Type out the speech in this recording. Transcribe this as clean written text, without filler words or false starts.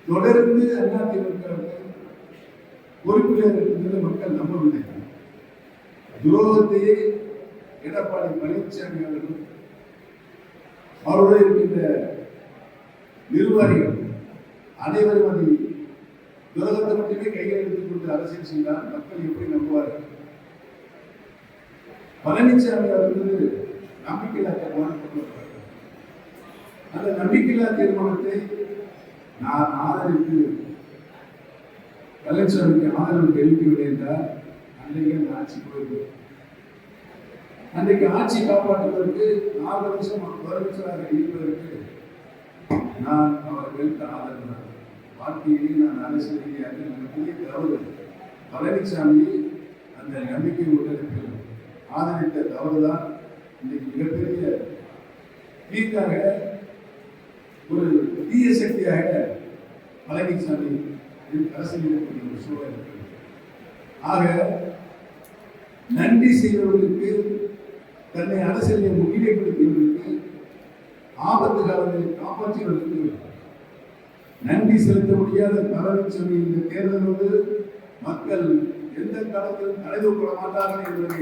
தொடர்ந்து அதிமுக பொறுப்பில் இருக்கின்ற மக்கள் நம்பவில்லை. துரோகத்தையே எடப்பாடி பழனிசாமி அவர்கள் அவரோடு இருக்கின்ற நிர்வாகிகள் அனைவரும் அதை துரோகத்தை மட்டுமே கையில் எடுத்துக் கொண்டு அரசியல் செய்தால் மக்கள் எப்படி நம்புவார்கள்? பழனிசாமி அவர்கள் நம்பிக்கையில்லா தீர்மானம் கொண்டு வந்தார். அந்த நம்பிக்கையில்லா தீர்மானத்தை நான் ஆதரித்து பழனிசாமிக்கு ஆதரவு தெரிவிக்கவில்லை என்றால் அன்றைக்கு அந்த ஆட்சி போயிருந்தது. அன்றைக்கு ஆட்சி காப்பாற்றுவதற்கு 4 வருஷம் முதலமைச்சராக இருப்பதற்கு நான் அவர்களுக்கு ஆதரவு வாழ்க்கையிலே நான் அரசியல் ரீதியாக மிகப்பெரிய தவறு. பழனிசாமி அந்த நம்பிக்கை ஊட்டத்தில் ஆதரித்த தவறுதான் இன்றைக்கு மிகப்பெரிய தீர்க்காக ஒரு தீய சக்தியாக பழனிசாமி அரசியல் இருக்கக்கூடிய ஒரு சூழல் இருக்கிறது. ஆக நன்றி செய்தவர்களுக்கு தன்னை அரசியலை முன்னிலைப்படுத்தியவர்களுக்கு ஆபத்து காலங்களில் காப்பாற்றியவர்களுக்கு நன்றி செலுத்த முடியாத பழனிசாமி இந்த தேர்தலோடு மக்கள் எந்த காலத்திலும் அடைந்து கொள்ள மாட்டார்கள் என்பதை